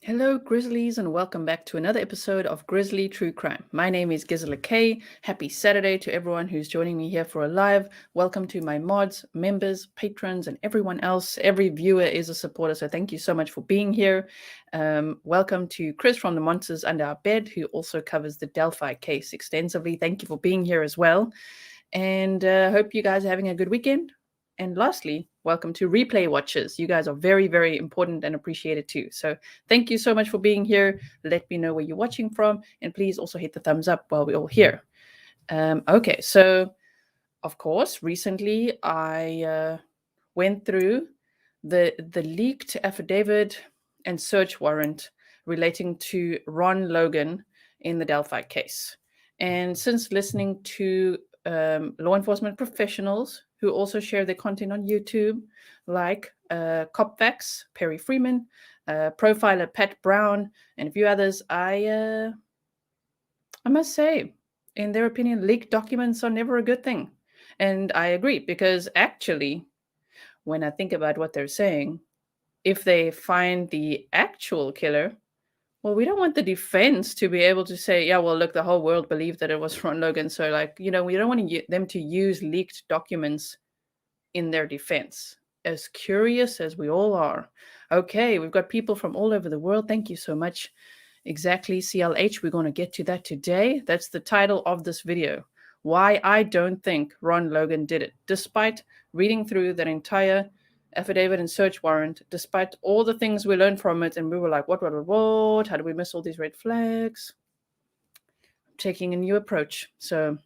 Hello, Grizzlies, and welcome back to another episode of Grizzly True Crime. My name is Gisela K. Happy Saturday to everyone who's joining me here for a live. Welcome to my mods, members, patrons, and everyone else. Every viewer is a supporter, so thank you so much for being here. Welcome to Chris from the Monsters Under Our Bed, who also covers the Delphi case extensively. Thank you for being here as well. And hope you guys are having a good weekend. And lastly, welcome to replay watchers. You guys are very, very important and appreciated too. So thank you so much for being here. Let me know where you're watching from. And please also hit the thumbs up while we're all here. Okay, so of course, recently I went through the leaked affidavit and search warrant relating to Ron Logan in the Delphi case. And since listening to law enforcement professionals who also share their content on YouTube, like Copfax, Perry Freeman, profiler Pat Brown, and a few others, I must say, in their opinion, leaked documents are never a good thing. And I agree, because actually, when I think about what they're saying, if they find the actual killer, well, we don't want the defense to be able to say, yeah, well, look, the whole world believed that it was Ron Logan. So, like, we don't want them to use leaked documents in their defense. As curious as we all are. Okay, we've got people from all over the world. Thank you so much. Exactly, CLH. We're going to get to that today. That's the title of this video. Why I don't think Ron Logan did it, despite reading through that entire affidavit and search warrant, despite all the things we learned from it, and we were like, what? How did we miss all these red flags? I'm taking a new approach. So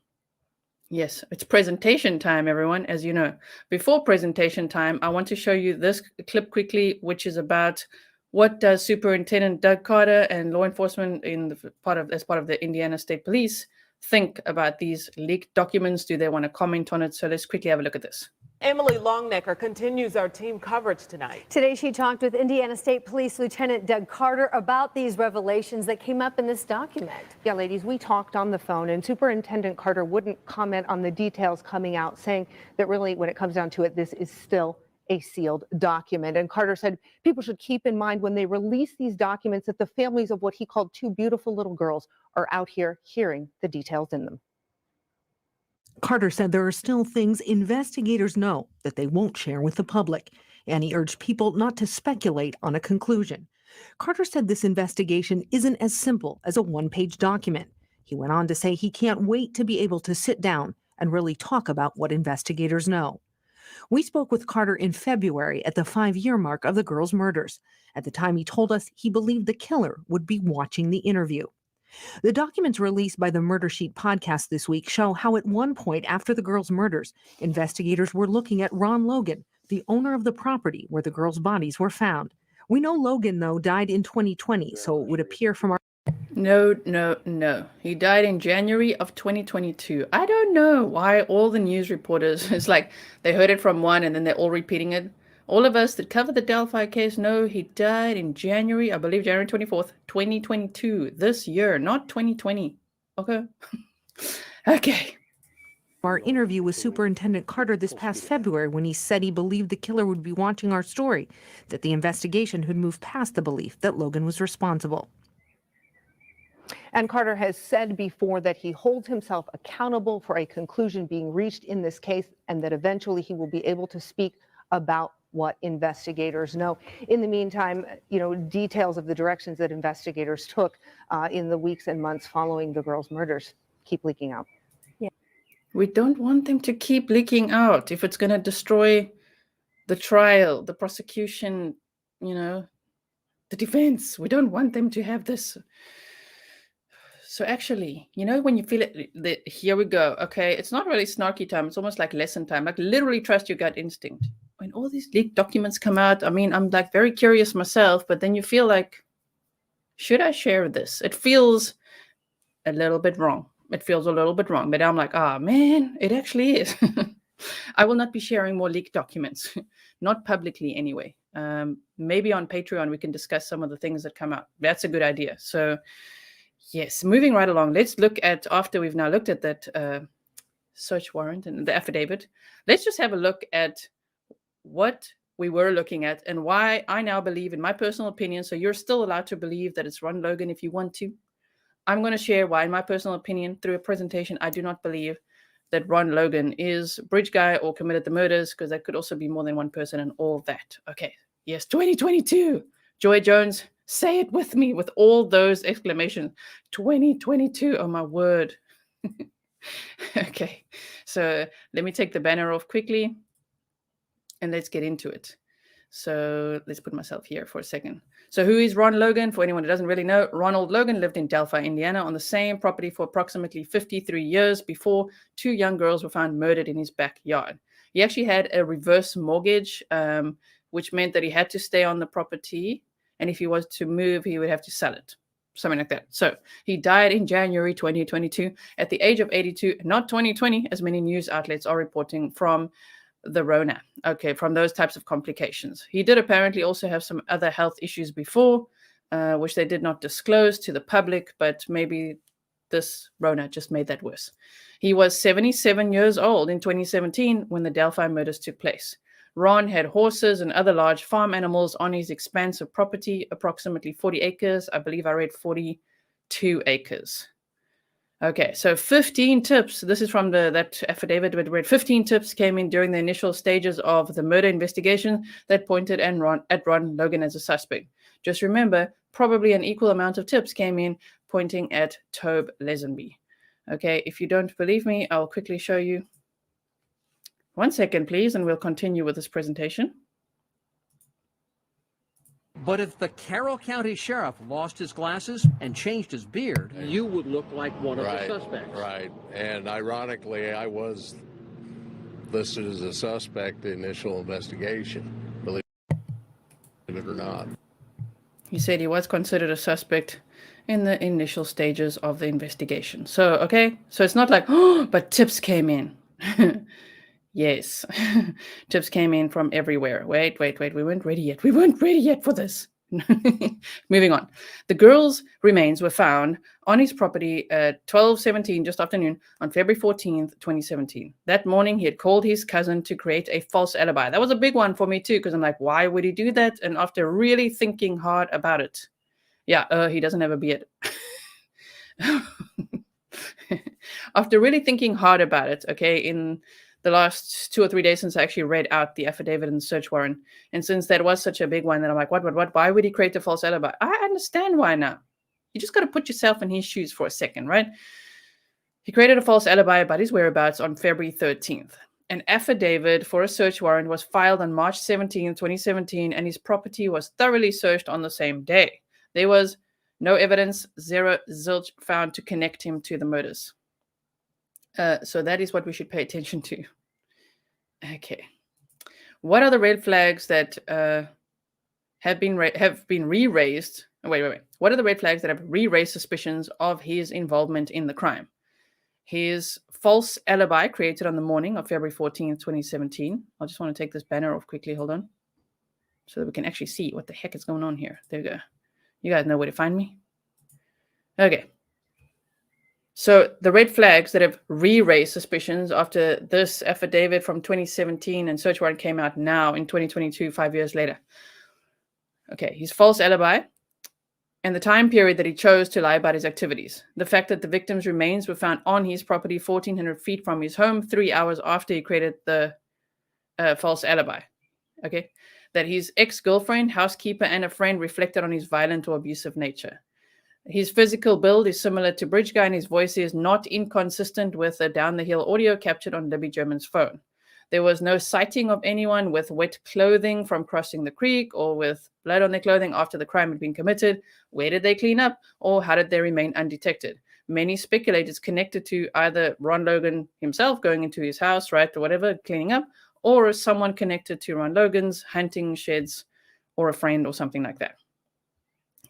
yes, it's presentation time, everyone, as you know. Before presentation time, I want to show you this clip quickly, which is about what does Superintendent Doug Carter and law enforcement as part of the Indiana State Police think about these leaked documents. Do they want to comment on it? So let's quickly have a look at this. Emily Longnecker continues our team coverage tonight. Today, she talked with Indiana State Police Lieutenant Doug Carter about these revelations that came up in this document. Yeah, ladies, we talked on the phone, and Superintendent Carter wouldn't comment on the details coming out, saying that really, when it comes down to it, this is still a sealed document. And Carter said people should keep in mind when they release these documents that the families of what he called two beautiful little girls are out here hearing the details in them. Carter said there are still things investigators know that they won't share with the public, and he urged people not to speculate on a conclusion. Carter said this investigation isn't as simple as a one-page document. He went on to say he can't wait to be able to sit down and really talk about what investigators know. We spoke with Carter in February at the 5-year mark of the girls' murders. At the time, he told us he believed the killer would be watching the interview. The documents released by the Murder Sheet podcast this week show how at one point after the girls' murders, investigators were looking at Ron Logan, the owner of the property where the girls' bodies were found. We know Logan, though, died in 2020, so it would appear from our... No. He died in January of 2022. I don't know why all the news reporters, it's like they heard it from one and then they're all repeating it. All of us that cover the Delphi case know he died in January, I believe January 24th, 2022, this year, not 2020. Okay. Okay. Our interview with Superintendent Carter this past February, when he said he believed the killer would be watching our story, that the investigation had moved past the belief that Logan was responsible. And Carter has said before that he holds himself accountable for a conclusion being reached in this case, and that eventually he will be able to speak about what investigators know. In the meantime, details of the directions that investigators took in the weeks and months following the girls' murders keep leaking out. Yeah. We don't want them to keep leaking out if it's going to destroy the trial, the prosecution, the defense. We don't want them to have this. So actually, when you feel it, here we go. Okay, it's not really snarky time. It's almost like lesson time. Like literally trust your gut instinct. When all these leaked documents come out, I mean, I'm like very curious myself, but then you feel like, should I share this? It feels a little bit wrong. But I'm like, man, it actually is. I will not be sharing more leaked documents, not publicly anyway. Maybe on Patreon, we can discuss some of the things that come out. That's a good idea. So yes, moving right along. Let's look at, after we've now looked at that search warrant and the affidavit, let's just have a look at what we were looking at and why I now believe, in my personal opinion, so you're still allowed to believe that it's Ron Logan if you want to. I'm going to share why, in my personal opinion, through a presentation, I do not believe that Ron Logan is bridge guy or committed the murders, because that could also be more than one person and all that. Okay, yes, 2022. Joy Jones, say it with me with all those exclamations. 2022, oh my word. Okay, so let me take the banner off quickly and let's get into it. So let's put myself here for a second. So who is Ron Logan? For anyone who doesn't really know, Ronald Logan lived in Delphi, Indiana on the same property for approximately 53 years before two young girls were found murdered in his backyard. He actually had a reverse mortgage, which meant that he had to stay on the property. And if he was to move, he would have to sell it. Something like that. So he died in January 2022 at the age of 82, not 2020, as many news outlets are reporting, from the Rona. Okay, from those types of complications. He did apparently also have some other health issues before, which they did not disclose to the public, but maybe this Rona just made that worse. He was 77 years old in 2017 when the Delphi murders took place. Ron had horses and other large farm animals on his expansive property, approximately 40 acres. I believe I read 42 acres. Okay, so 15 tips. This is from that affidavit we read. 15 tips came in during the initial stages of the murder investigation that pointed at Ron Logan as a suspect. Just remember, probably an equal amount of tips came in pointing at Tobe Lesenby. Okay, if you don't believe me, I'll quickly show you. 1 second, please, and we'll continue with this presentation. But if the Carroll County Sheriff lost his glasses and changed his beard, you would look like one of the suspects. Right. And ironically, I was listed as a suspect in the initial investigation, believe it or not. He said he was considered a suspect in the initial stages of the investigation. So, okay, so it's not like, oh, but tips came in. Yes, tips came in from everywhere. Wait, we weren't ready yet. We weren't ready yet for this. Moving on. The girls' remains were found on his property at 12:17, just after noon, on February 14th, 2017. That morning, he had called his cousin to create a false alibi. That was a big one for me, too, because I'm like, why would he do that? And after really thinking hard about it, yeah, he doesn't have a beard. After really thinking hard about it, okay, in the last 2 or 3 days since I actually read out the affidavit and the search warrant, and since that was such a big one, that I'm like, what? Why would he create a false alibi? I understand why now. You just got to put yourself in his shoes for a second, right? He created a false alibi about his whereabouts on February 13th. An affidavit for a search warrant was filed on March 17th, 2017, and his property was thoroughly searched on the same day. There was no evidence, zero zilch found to connect him to the murders. So that is what we should pay attention to. Okay. What are the red flags that have been re-raised? Wait. What are the red flags that have re-raised suspicions of his involvement in the crime? His false alibi created on the morning of February 14th, 2017. I just want to take this banner off quickly. Hold on. So that we can actually see what the heck is going on here. There we go. You guys know where to find me? Okay. So the red flags that have re-raised suspicions after this affidavit from 2017 and search warrant came out now in 2022, 5 years later. Okay, his false alibi and the time period that he chose to lie about his activities. The fact that the victim's remains were found on his property 1,400 feet from his home 3 hours after he created the false alibi. Okay, that his ex-girlfriend, housekeeper, and a friend reflected on his violent or abusive nature. His physical build is similar to Bridge Guy, and his voice is not inconsistent with the down-the-hill audio captured on Libby German's phone. There was no sighting of anyone with wet clothing from crossing the creek or with blood on their clothing after the crime had been committed. Where did they clean up, or how did they remain undetected? Many speculators connected to either Ron Logan himself going into his house, right, or whatever, cleaning up, or someone connected to Ron Logan's hunting sheds or a friend or something like that.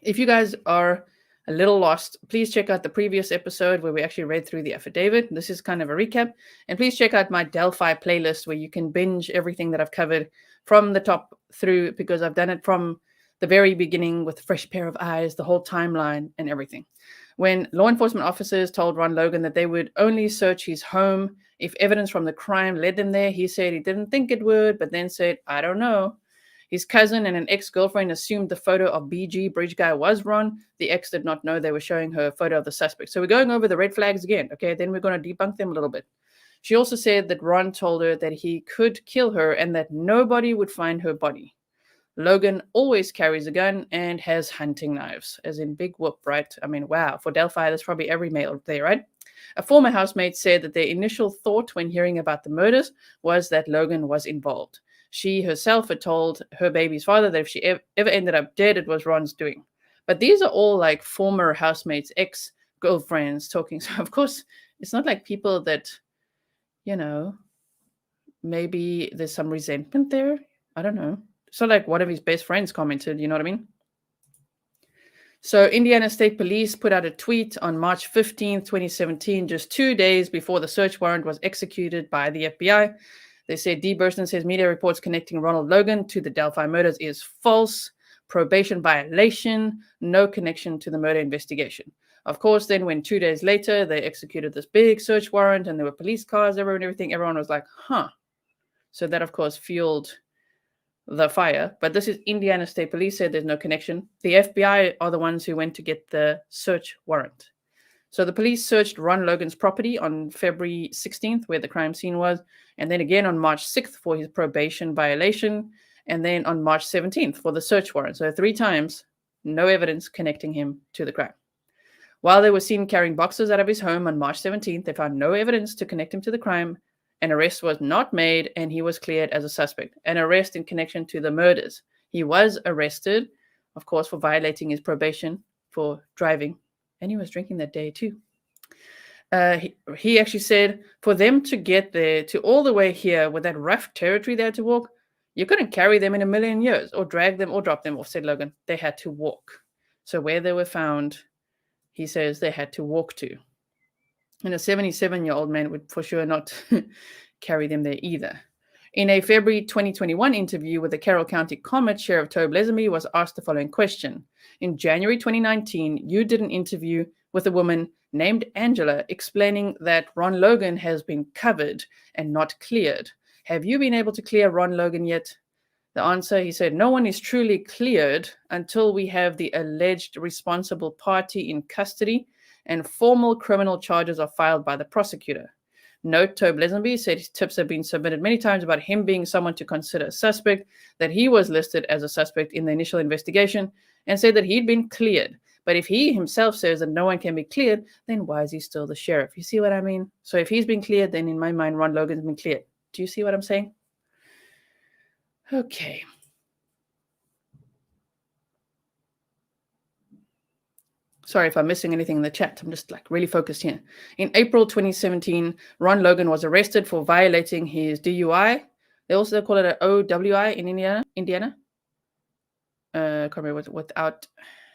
If you guys are a little lost, please check out the previous episode where we actually read through the affidavit. This is kind of a recap. And please check out my Delphi playlist where you can binge everything that I've covered from the top through, because I've done it from the very beginning with a fresh pair of eyes, the whole timeline and everything. When law enforcement officers told Ron Logan that they would only search his home if evidence from the crime led them there, he said he didn't think it would, but then said, I don't know. His cousin and an ex-girlfriend assumed the photo of BG, bridge guy, was Ron. The ex did not know they were showing her a photo of the suspect. So we're going over the red flags again, okay? Then we're going to debunk them a little bit. She also said that Ron told her that he could kill her and that nobody would find her body. Logan always carries a gun and has hunting knives, as in big whoop, right? I mean, wow. For Delphi, that's probably every male there, right? A former housemate said that their initial thought when hearing about the murders was that Logan was involved. She herself had told her baby's father that if she ever ended up dead, it was Ron's doing. But these are all like former housemates, ex-girlfriends talking. So, of course, it's not like people that, you know, maybe there's some resentment there. I don't know. It's not like one of his best friends commented, you know what I mean? So Indiana State Police put out a tweet on March 15th, 2017, just 2 days before the search warrant was executed by the FBI. They said, D. Burston says media reports connecting Ronald Logan to the Delphi murders is false. Probation violation, no connection to the murder investigation. Of course, then when 2 days later, they executed this big search warrant and there were police cars everywhere and everything, everyone was like, huh. So that, of course, fueled the fire. But this is Indiana State Police said there's no connection. The FBI are the ones who went to get the search warrant. So the police searched Ron Logan's property on February 16th, where the crime scene was, and then again on March 6th for his probation violation, and then on March 17th for the search warrant. So 3 times, no evidence connecting him to the crime. While they were seen carrying boxes out of his home on March 17th, they found no evidence to connect him to the crime. An arrest was not made, and he was cleared as a suspect. An arrest in connection to the murders. He was arrested, of course, for violating his probation for driving, and he was drinking that day too. He actually said for them to get there, to all the way here with that rough territory they had to walk, you couldn't carry them in a million years or drag them or drop them off, said Logan. They had to walk. So where they were found, he says they had to walk to. And a 77-year-old man would for sure not carry them there either. In a February 2021 interview with the Carroll County Comet, Sheriff Tobe Lesemby was asked the following question. In January 2019, you did an interview with a woman named Angela explaining that Ron Logan has been covered and not cleared. Have you been able to clear Ron Logan yet? The answer, he said, no one is truly cleared until we have the alleged responsible party in custody and formal criminal charges are filed by the prosecutor. Note, Tobe Lesemby said his tips have been submitted many times about him being someone to consider a suspect, that he was listed as a suspect in the initial investigation, and said that he'd been cleared. But if he himself says that no one can be cleared, then why is he still the sheriff? You see what I mean? So if he's been cleared, then in my mind, Ron Logan's been cleared. Do you see what I'm saying? Okay. Sorry if I'm missing anything in the chat. I'm just like really focused here. In April 2017, Ron Logan was arrested for violating his DUI. They also call it an OWI in Indiana. Can't remember without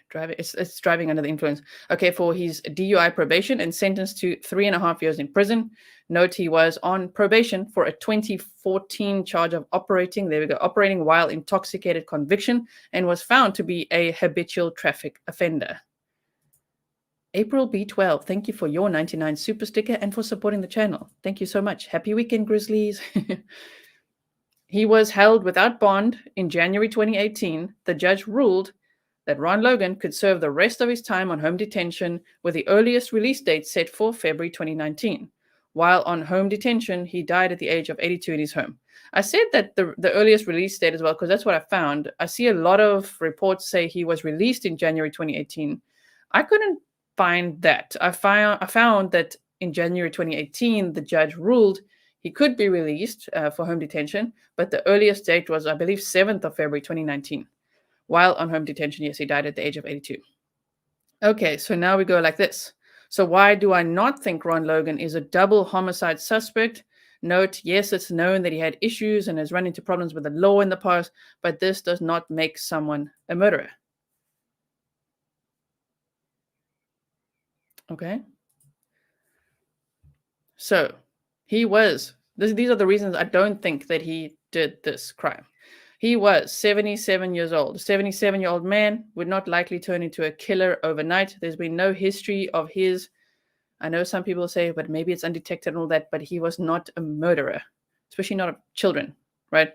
driving. It's driving under the influence. Okay, for his DUI probation and sentenced to 3.5 years in prison. Note he was on probation for a 2014 charge of operating while intoxicated conviction and was found to be a habitual traffic offender. April B12, thank you for your 99 super sticker and for supporting the channel. Thank you so much. Happy weekend, Grizzlies. He was held without bond in January 2018. The judge ruled that Ron Logan could serve the rest of his time on home detention with the earliest release date set for February 2019. While on home detention, he died at the age of 82 in his home. I said that the earliest release date as well, because that's what I found. I see a lot of reports say he was released in January 2018. I couldn't find that. I found that in January 2018, the judge ruled he could be released for home detention, but the earliest date was, I believe, 7th of February 2019. While on home detention, yes, he died at the age of 82. Okay, so now we go like this. So why do I not think Ron Logan is a double homicide suspect? Note, yes, it's known that he had issues and has run into problems with the law in the past, but this does not make someone a murderer. Okay. So he was, these are the reasons I don't think that he did this crime. He was 77 years old. A 77-year-old man would not likely turn into a killer overnight. There's been no history of his. I know some people say, but maybe it's undetected and all that, but he was not a murderer, especially not of children, right?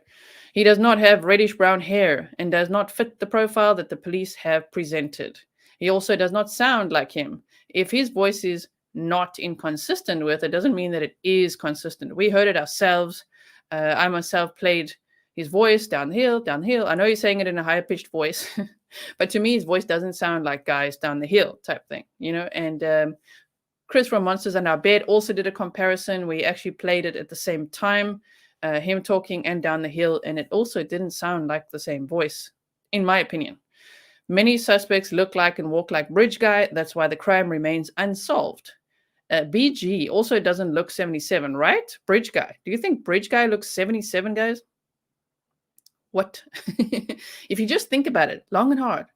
He does not have reddish brown hair and does not fit the profile that the police have presented. He also does not sound like him. If his voice is not inconsistent with, it doesn't mean that it is consistent. We heard it ourselves. I myself played his voice down the hill, down the hill. I know he's saying it in a higher pitched voice, but to me, his voice doesn't sound like guys down the hill type thing, you know. And Chris from Monsters Under Our Bed also did a comparison. We actually played it at the same time, him talking and down the hill, and it also didn't sound like the same voice, in my opinion. Many suspects look like and walk like Bridge Guy. That's why the crime remains unsolved. BG also doesn't look 77, right? Bridge Guy. Do you think Bridge Guy looks 77, guys? What? If you just think about it long and hard,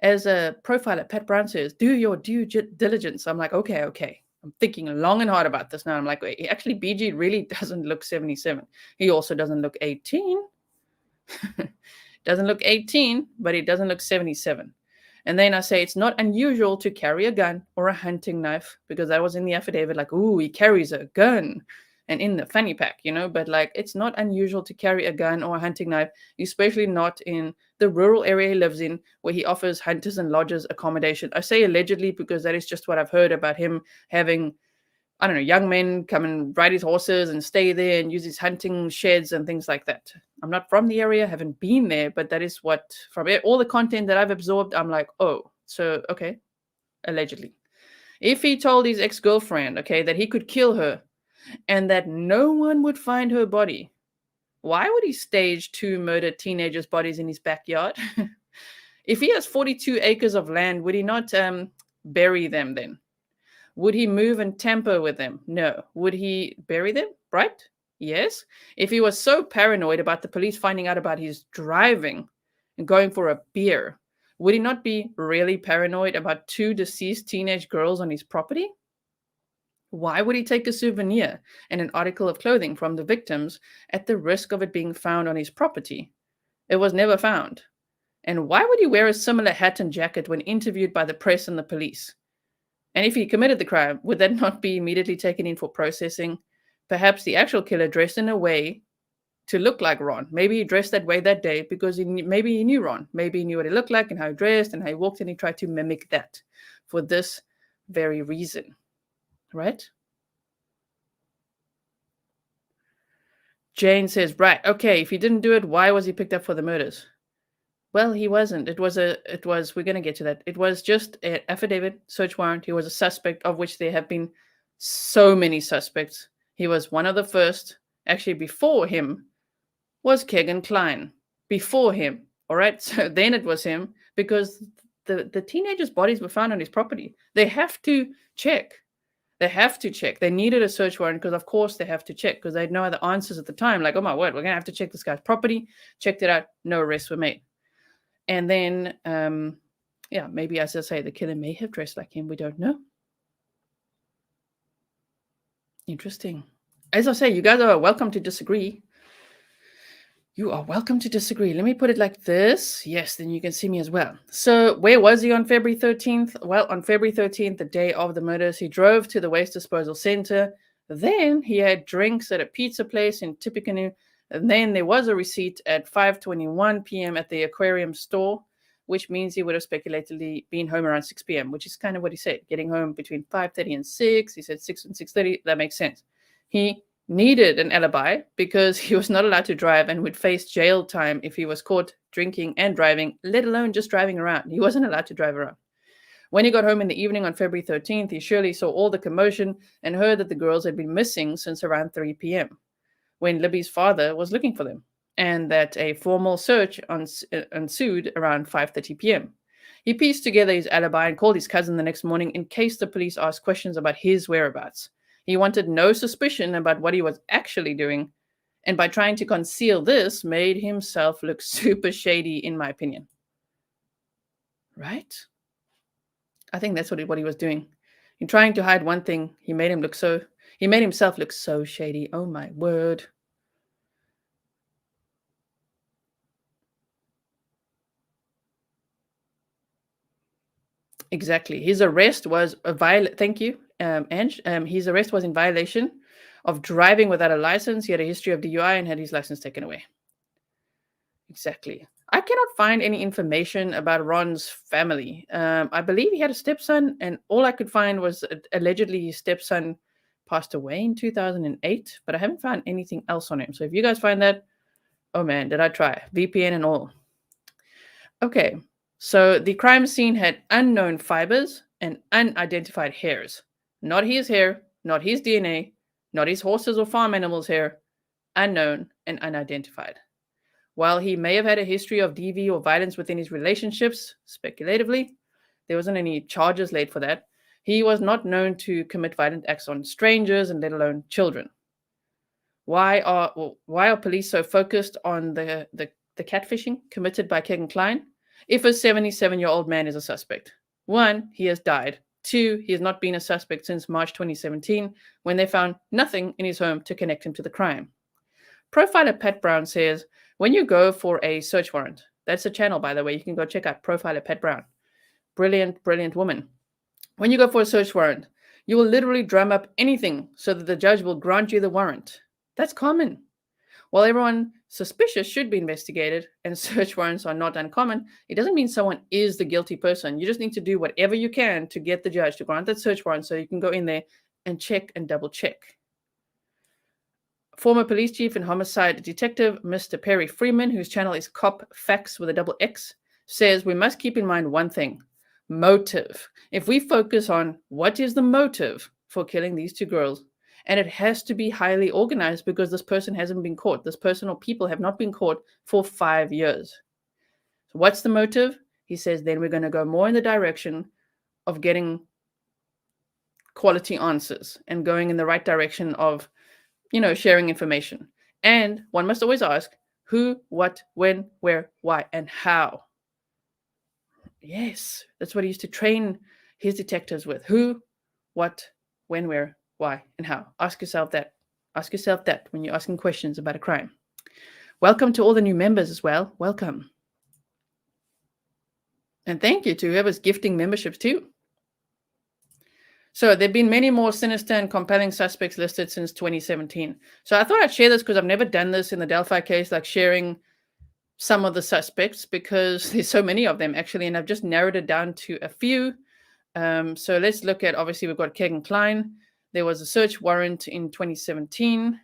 as a profiler, Pat Brown says, do your due diligence. I'm like, okay. I'm thinking long and hard about this now. I'm like, wait, actually, BG really doesn't look 77. He also doesn't look 18. Doesn't look 18, but he doesn't look 77. And then I say it's not unusual to carry a gun or a hunting knife, because that was in the affidavit, like, ooh, he carries a gun and in the fanny pack, you know, but like, it's not unusual to carry a gun or a hunting knife, especially not in the rural area he lives in, where he offers hunters and lodgers accommodation. I say allegedly because that is just what I've heard about him having, I don't know, young men come and ride his horses and stay there and use his hunting sheds and things like that. I'm not from the area, haven't been there, but that is what, from all the content that I've absorbed, I'm like, oh, so, okay, allegedly. If he told his ex-girlfriend, okay, that he could kill her and that no one would find her body, why would he stage 2 murdered teenagers' bodies in his backyard? If he has 42 acres of land, would he not bury them then? Would he move and tamper with them? No. Would he bury them? Right? Yes. If he was so paranoid about the police finding out about his driving and going for a beer, would he not be really paranoid about 2 deceased teenage girls on his property? Why would he take a souvenir and an article of clothing from the victims at the risk of it being found on his property? It was never found. And why would he wear a similar hat and jacket when interviewed by the press and the police? And if he committed the crime, would that not be immediately taken in for processing? Perhaps the actual killer dressed in a way to look like Ron. Maybe he dressed that way that day because maybe he knew Ron. Maybe he knew what he looked like and how he dressed and how he walked, and he tried to mimic that for this very reason. Right? Jane says, right, okay, if he didn't do it, why was he picked up for the murders? Well, he wasn't. We're going to get to that. It was just an affidavit, search warrant. He was a suspect, of which there have been so many suspects. He was one of the first. Actually, before him was Kegan Kline. Before him. All right. So then it was him, because the teenagers' bodies were found on his property. They have to check. They needed a search warrant because, of course, they have to check, because they had no other answers at the time. Like, oh my word, we're going to have to check this guy's property. Checked it out. No arrests were made. And then, maybe, as I say, the killer may have dressed like him. We don't know. Interesting. As I say, you guys are welcome to disagree. You are welcome to disagree. Let me put it like this. Yes, then you can see me as well. So where was he on February 13th? Well, on February 13th, the day of the murders, he drove to the waste disposal center. Then he had drinks at a pizza place in Tippecanoe. And then there was a receipt at 5:21 p.m. at the aquarium store, which means he would have speculatively been home around 6 p.m., which is kind of what he said, getting home between 5:30 and 6. He said 6 and 6:30. That makes sense. He needed an alibi because he was not allowed to drive and would face jail time if he was caught drinking and driving, let alone just driving around. He wasn't allowed to drive around. When he got home in the evening on February 13th, he surely saw all the commotion and heard that the girls had been missing since around 3 p.m. when Libby's father was looking for them, and that a formal search ensued around 5:30 p.m. He pieced together his alibi and called his cousin the next morning in case the police asked questions about his whereabouts. He wanted no suspicion about what he was actually doing, and by trying to conceal this, made himself look super shady, in my opinion. Right? I think that's what he was doing. In trying to hide one thing, he made himself look so shady. Oh my word. Exactly. His arrest was thank you, Ange. His arrest was in violation of driving without a license. He had a history of DUI and had his license taken away. exactly. I cannot find any information about Ron's family. I believe he had a stepson, and all I could find was allegedly his stepson passed away in 2008, but I haven't found anything else on him. So if you guys find that, oh man, did I try. VPN and all. Okay, so the crime scene had unknown fibers and unidentified hairs. Not his hair, not his DNA, not his horses or farm animals' hair. Unknown and unidentified. While he may have had a history of DV or violence within his relationships, speculatively, there wasn't any charges laid for that. He was not known to commit violent acts on strangers and let alone children. Why are police so focused on the catfishing committed by Kegan Kline if a 77-year-old man is a suspect? 1, he has died. 2, he has not been a suspect since March 2017 when they found nothing in his home to connect him to the crime. Profiler Pat Brown says, when you go for a search warrant, that's a channel, by the way, you can go check out Profiler Pat Brown. Brilliant, brilliant woman. When you go for a search warrant, you will literally drum up anything so that the judge will grant you the warrant. That's common. While everyone suspicious should be investigated and search warrants are not uncommon, it doesn't mean someone is the guilty person. You just need to do whatever you can to get the judge to grant that search warrant so you can go in there and check and double check. Former police chief and homicide detective Mr. Perry Freeman, whose channel is Cop Facts with a double X, says we must keep in mind one thing: motive. If we focus on what is the motive for killing these 2 girls, and it has to be highly organized because this person hasn't been caught. This person or people have not been caught for 5 years. So what's the motive? He says then we're going to go more in the direction of getting quality answers and going in the right direction of sharing information. And one must always ask who, what, when, where, why, and how. Yes, that's what he used to train his detectives with. Who, what, when, where, why, and how. Ask yourself that. Ask yourself that when you're asking questions about a crime. Welcome to all the new members as well. Welcome. And thank you to whoever's gifting memberships too. So there have been many more sinister and compelling suspects listed since 2017. So I thought I'd share this because I've never done this in the Delphi case, like sharing some of the suspects, because there's so many of them actually, and I've just narrowed it down to a few. So let's look at, obviously we've got Kegan Kline. There was a search warrant in 2017.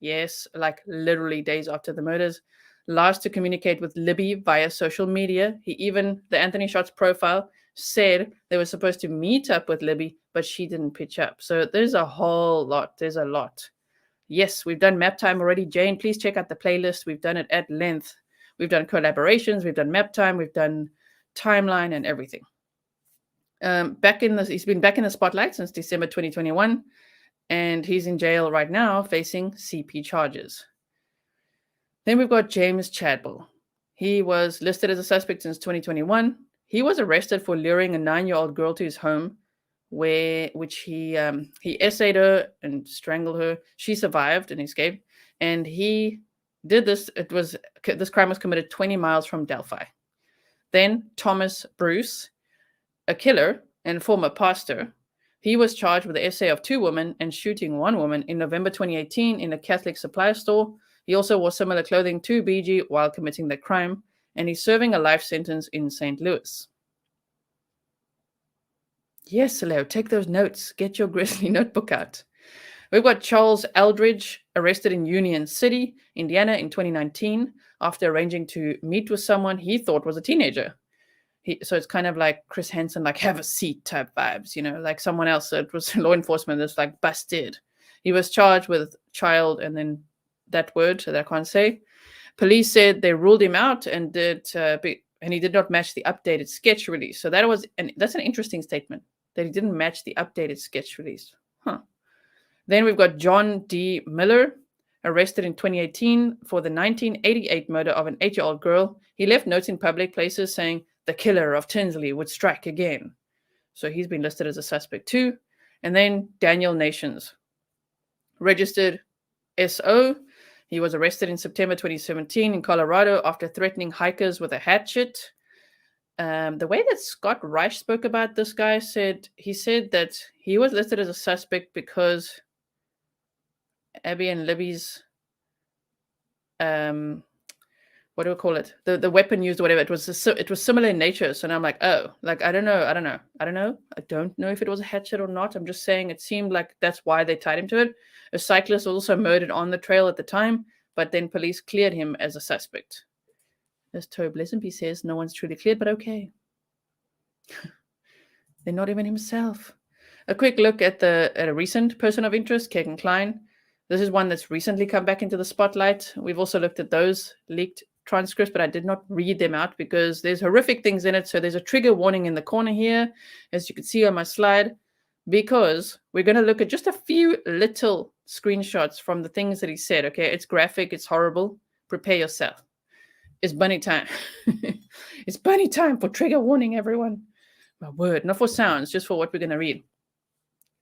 Yes, like literally days after the murders. Last to communicate with Libby via social media. The Anthony Shots profile said they were supposed to meet up with Libby, but she didn't pitch up. So there's a whole lot. There's a lot. Yes, we've done map time already. Jane, please check out the playlist. We've done it at length. We've done collaborations. We've done map time. We've done timeline and everything. He's been back in the spotlight since December 2021, and he's in jail right now facing CP charges. Then we've got James Chadwell. He was listed as a suspect since 2021. He was arrested for luring a 9-year-old girl to his home, which he essayed her and strangled her. She survived and escaped, and he did this. This crime was committed 20 miles from Delphi. Then Thomas Bruce, a killer and former pastor, he was charged with the essay of 2 women and shooting 1 woman in November 2018 in a Catholic supply store. He also wore similar clothing to BG while committing the crime, and he's serving a life sentence in St. Louis. Yes, Leo, take those notes. Get your Grizzly notebook out. We've got Charles Eldridge, arrested in Union City, Indiana in 2019 after arranging to meet with someone he thought was a teenager. So it's kind of like Chris Hansen, like have a seat type vibes, like someone else. So it was law enforcement that's like busted. He was charged with child and then that word that I can't say. Police said they ruled him out and he did not match the updated sketch release. So that's an interesting statement, that he didn't match the updated sketch release. Then we've got John D. Miller, arrested in 2018 for the 1988 murder of an 8-year-old girl. He left notes in public places saying the killer of Tinsley would strike again. So he's been listed as a suspect too. And then Daniel Nations, registered SO. He was arrested in September 2017 in Colorado after threatening hikers with a hatchet. The way that Scott Reich spoke about this guy he said that he was listed as a suspect because Abby and Libby's what do we call it? The weapon used or whatever. It was similar in nature. So now I'm like, oh, like I don't know. I don't know if it was a hatchet or not. I'm just saying it seemed like that's why they tied him to it. A cyclist was also murdered on the trail at the time, but then police cleared him as a suspect. As Tobe Lesenby says, no one's truly cleared, but okay. They're not even himself. A quick look at a recent person of interest, Kegan Kline. This is one that's recently come back into the spotlight. We've also looked at those leaked transcripts, but I did not read them out because there's horrific things in it. So there's a trigger warning in the corner here, as you can see on my slide, because we're going to look at just a few little screenshots from the things that he said. Okay, it's graphic, it's horrible. Prepare yourself. It's bunny time. It's bunny time for trigger warning, everyone. My word, not for sounds, just for what we're going to read.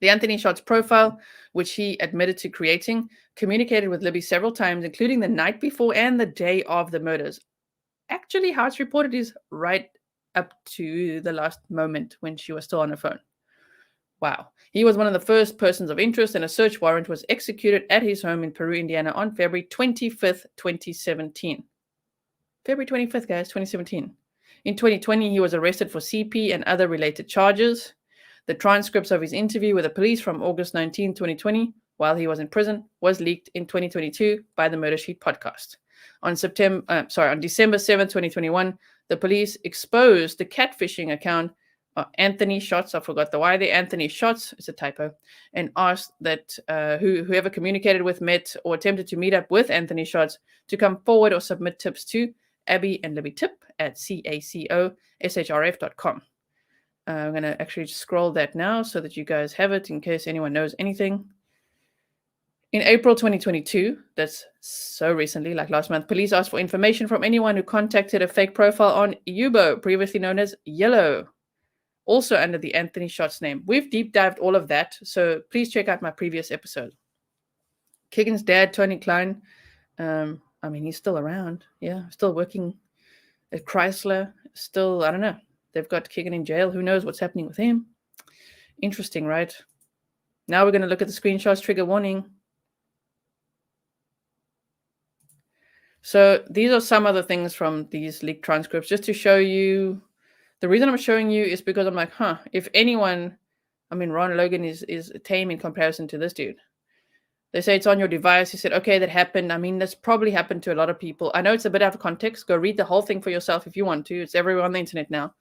The Anthony Shots profile, which he admitted to creating, communicated with Libby several times, including the night before and the day of the murders. Actually, how it's reported is right up to the last moment when she was still on her phone. Wow. He was one of the first persons of interest, and a search warrant was executed at his home in Peru, Indiana on February 25th, 2017. February 25th, guys, 2017. In 2020, he was arrested for CP and other related charges. The transcripts of his interview with the police from August 19, 2020, while he was in prison, was leaked in 2022 by the Murder Sheet podcast. On December 7, 2021, the police exposed the catfishing account Anthony Shots. I forgot the Y. The Anthony Shots. It's a typo. And asked that whoever communicated with, met, or attempted to meet up with Anthony Shots to come forward or submit tips to Abby and Libby tip at cacoshrf.com. I'm going to actually scroll that now so that you guys have it in case anyone knows anything. In April 2022, that's so recently, like last month, police asked for information from anyone who contacted a fake profile on Yubo, previously known as Yellow, also under the Anthony Shots name. We've deep dived all of that, so please check out my previous episode. Kegan's dad, Tony Kline, he's still around. Yeah, still working at Chrysler. Still, I don't know. They've got Kegan in jail. Who knows what's happening with him? Interesting, right? Now we're going to look at the screenshots, trigger warning. So these are some of the things from these leaked transcripts, just to show you. The reason I'm showing you is because I'm like, if anyone, Ron Logan is tame in comparison to this dude. They say it's on your device. He said, okay, that happened. That's probably happened to a lot of people. I know it's a bit out of context. Go read the whole thing for yourself if you want to. It's everywhere on the internet now.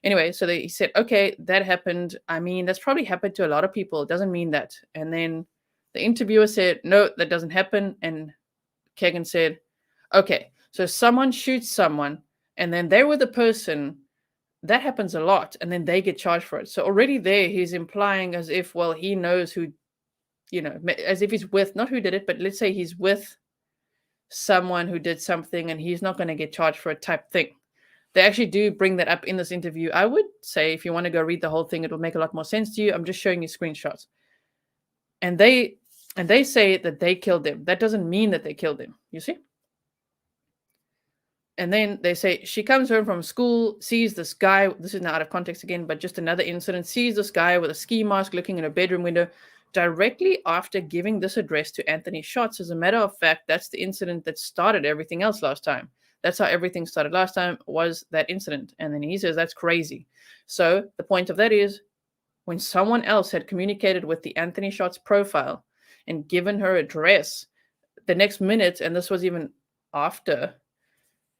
Anyway, so he said, okay, that happened. That's probably happened to a lot of people. It doesn't mean that. And then the interviewer said, no, that doesn't happen. And Kegan said, okay, so someone shoots someone, and then they were the person. That happens a lot, and then they get charged for it. So already there, he's implying as if, well, he knows who, as if he's with, not who did it, but let's say he's with someone who did something, and he's not going to get charged for it type thing. They actually do bring that up in this interview. I would say if you want to go read the whole thing, it will make a lot more sense to you. I'm just showing you screenshots. And they say that they killed him. That doesn't mean that they killed him, you see? And then they say she comes home from school, sees this guy. This is now out of context again, but just another incident. Sees this guy with a ski mask looking in a bedroom window directly after giving this address to Anthony Shots. As a matter of fact, that's the incident that started everything else last time. That's how everything started last time, was that incident. And then he says, that's crazy. So the point of that is, when someone else had communicated with the Anthony Shots profile and given her address, the next minute, and this was even after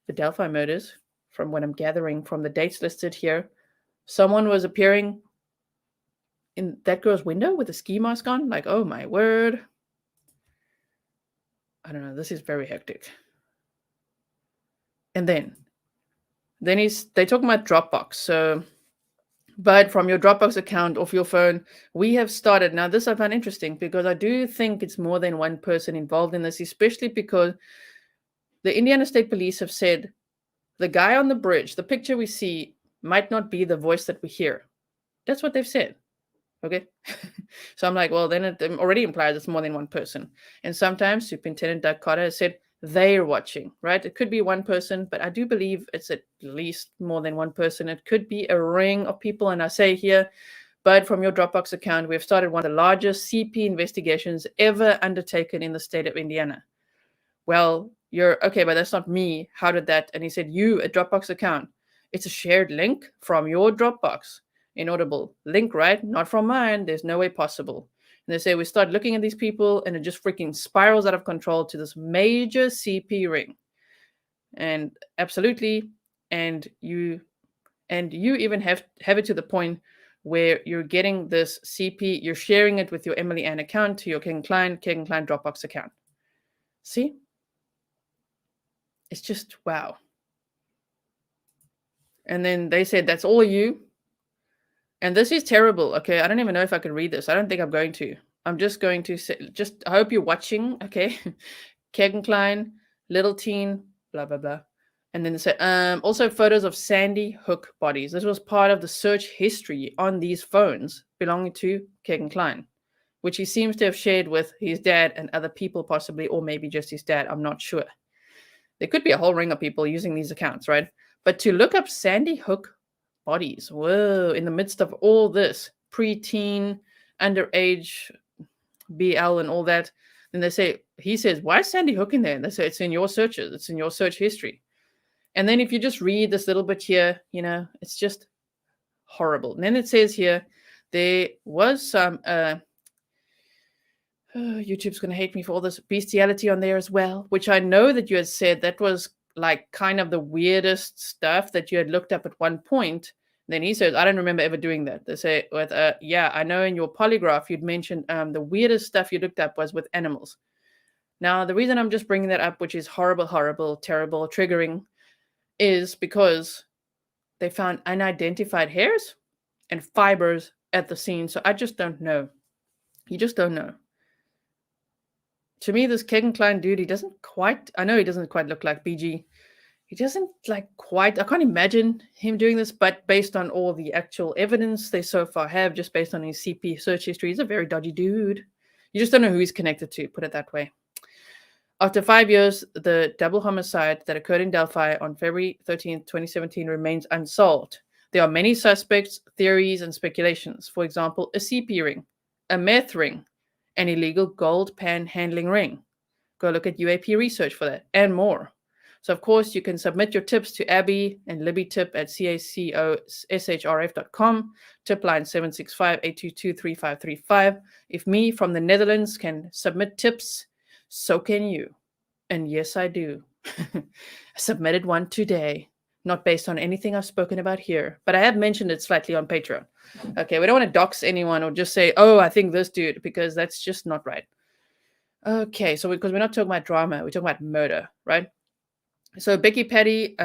the Delphi murders, from what I'm gathering from the dates listed here, someone was appearing in that girl's window with a ski mask on. Like, oh my word. I don't know. This is very hectic. And then they talk about Dropbox. So, but from your Dropbox account off your phone, we have started. Now, this I find interesting because I do think it's more than one person involved in this, especially because the Indiana State Police have said the guy on the bridge, the picture we see, might not be the voice that we hear. That's what they've said. Okay. So I'm like, well, then it already implies it's more than one person. And sometimes Superintendent Doug Carter has said they're watching, right? It could be one person, but I do believe it's at least more than one person. It could be a ring of people. And I say here, but from your Dropbox account, we've started one of the largest CP investigations ever undertaken in the state of Indiana. Well, You're okay, but that's not me. How did that? And he said, you, a Dropbox account. It's a shared link from your Dropbox. Inaudible link, right? Not from mine. There's no way possible. And they say we start looking at these people and it just freaking spirals out of control to this major CP ring. And absolutely, and you even have it to the point where you're getting this CP, you're sharing it with your Emily Ann account to your Kegan Kline Dropbox account. See? It's just wow. And then they said, that's all you. And this is terrible. Okay, I don't even know if I can read this. I don't think I'm going to. I'm just going to say, I hope you're watching. Okay. Kegan Kline, little teen, blah, blah, blah. And then they said, also photos of Sandy Hook bodies. This was part of the search history on these phones belonging to Kegan Kline, which he seems to have shared with his dad and other people possibly, or maybe just his dad. I'm not sure. There could be a whole ring of people using these accounts, right? But to look up Sandy Hook bodies, whoa, in the midst of all this preteen, underage, BL and all that, then they say, he says, why is Sandy Hook in there? And they say, it's in your searches, it's in your search history. And then if you just read this little bit here, it's just horrible. And then it says here, there was some, YouTube's going to hate me for all this bestiality on there as well, which I know that you had said that was like kind of the weirdest stuff that you had looked up at one point. And then he says, I don't remember ever doing that. They say, yeah, I know in your polygraph you'd mentioned the weirdest stuff you looked up was with animals. Now, the reason I'm just bringing that up, which is horrible, horrible, terrible, triggering, is because they found unidentified hairs and fibers at the scene. So I just don't know. You just don't know. To me, this Kegan Kline dude, he doesn't quite look like BG. He doesn't I can't imagine him doing this, but based on all the actual evidence they so far have, just based on his CP search history, he's a very dodgy dude. You just don't know who he's connected to, put it that way. After 5 years, the double homicide that occurred in Delphi on February 13th, 2017 remains unsolved. There are many suspects, theories, and speculations. For example, a CP ring, a meth ring, an illegal gold panhandling ring. Go look at UAP research for that, and more. So, of course, you can submit your tips to Abby and Libby tip at cacoshrf.com, tip line 765-822-3535. If me from the Netherlands can submit tips, so can you. And yes, I do. I submitted one today, not based on anything I've spoken about here, but I have mentioned it slightly on Patreon. Okay, we don't want to dox anyone or just say, oh, I think this dude, because that's just not right. Okay, so because we're not talking about drama, we're talking about murder, right? So Becky Patty,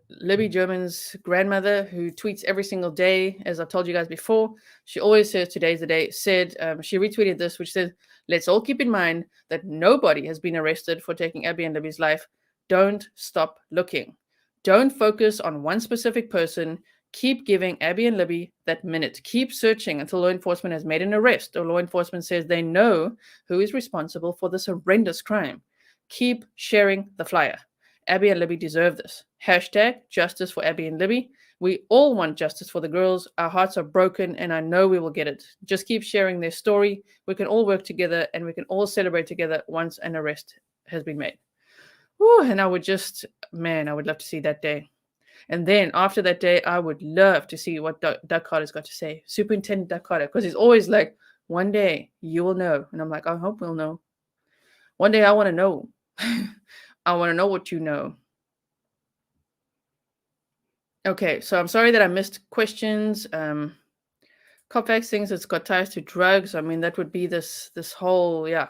Libby German's grandmother, who tweets every single day, as I've told you guys before, she always says today's the day, said, she retweeted this, which says, let's all keep in mind that nobody has been arrested for taking Abby and Libby's life. Don't stop looking. Don't focus on one specific person. Keep giving Abby and Libby that minute. Keep searching until law enforcement has made an arrest or law enforcement says they know who is responsible for this horrendous crime. Keep sharing the flyer. Abby and Libby deserve this. Hashtag justice for Abby and Libby. We all want justice for the girls. Our hearts are broken and I know we will get it. Just keep sharing their story. We can all work together and we can all celebrate together once an arrest has been made. Ooh, and I would love to see that day. And then after that day, I would love to see what Doug Carter's got to say. Superintendent Doug Carter, because he's always like, one day you will know. And I'm like, I hope we'll know. One day I want to know. I want to know what you know. Okay, so I'm sorry that I missed questions. Copfax thinks it's got ties to drugs. I mean, that would be this whole, yeah.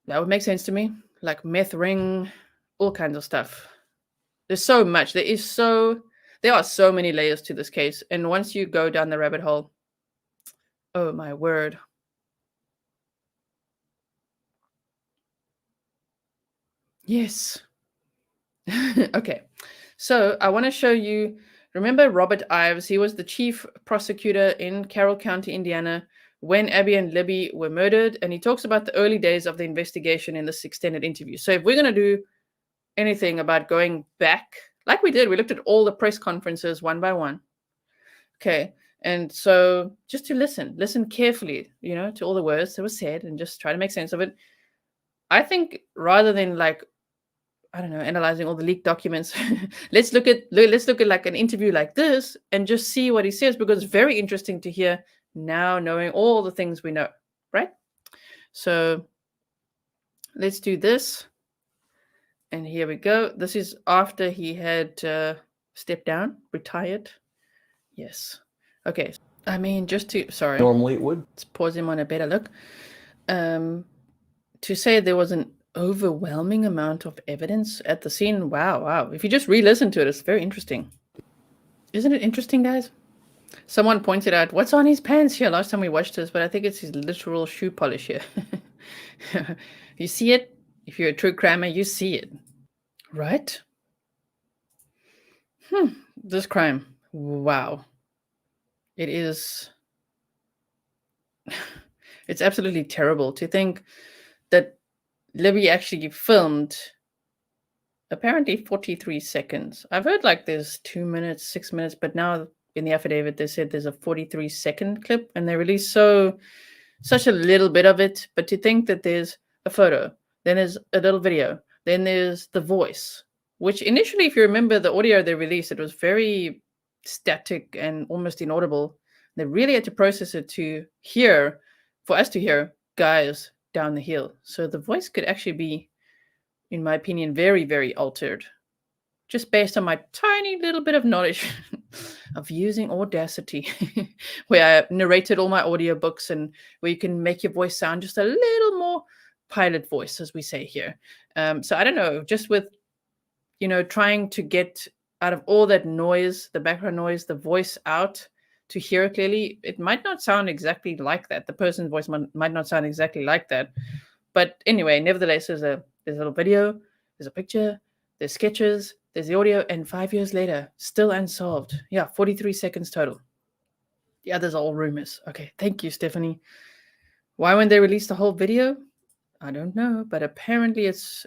That would make sense to me. Like meth ring, all kinds of stuff. There's so much. There are so many layers to this case. And once you go down the rabbit hole, oh my word. Yes. Okay. So I want to show you, remember Robert Ives? He was the chief prosecutor in Carroll County, Indiana, when Abby and Libby were murdered. And he talks about the early days of the investigation in this extended interview. So if we're going to do anything about going back, like we did, we looked at all the press conferences one by one. Okay. And so just to listen carefully, to all the words that were said and just try to make sense of it. I think rather than like, I don't know, analyzing all the leaked documents, let's look at like an interview like this and just see what he says, because it's very interesting to hear now, knowing all the things we know, right? So let's do this. And here we go. This is after he had stepped down, retired. Yes. Okay. I mean, just to, sorry. Normally it would. Let's pause him on a better look. To say there was an overwhelming amount of evidence at the scene. Wow. If you just re-listen to it, it's very interesting. Isn't it interesting, guys? Someone pointed out, what's on his pants here last time we watched this, but I think it's his literal shoe polish here. You see it? If you're a true crimer, you see it. Right? This crime. Wow. It is... It's absolutely terrible to think that Libby actually filmed apparently 43 seconds. I've heard like there's 2 minutes, 6 minutes, but now in the affidavit they said there's a 43-second clip, and they released such a little bit of it. But to think that there's a photo, then there's a little video, then there's the voice, which initially, if you remember the audio they released, it was very static and almost inaudible. They really had to process it to hear, for us to hear guys down the hill. So the voice could actually be, in my opinion, very, very altered, just based on my tiny little bit of knowledge of using Audacity, where I narrated all my audiobooks and where you can make your voice sound just a little more pilot voice, as we say here. So I don't know, just with, trying to get out of all that noise, the background noise, the voice out to hear it clearly, it might not sound exactly like that. The person's voice might not sound exactly like that. But anyway, nevertheless, there's a little video, there's a picture, there's sketches, there's the audio, and 5 years later, still unsolved. Yeah, 43 seconds total. The others are all rumors. Okay, thank you, Stephanie. Why won't they release the whole video? I don't know, but apparently it's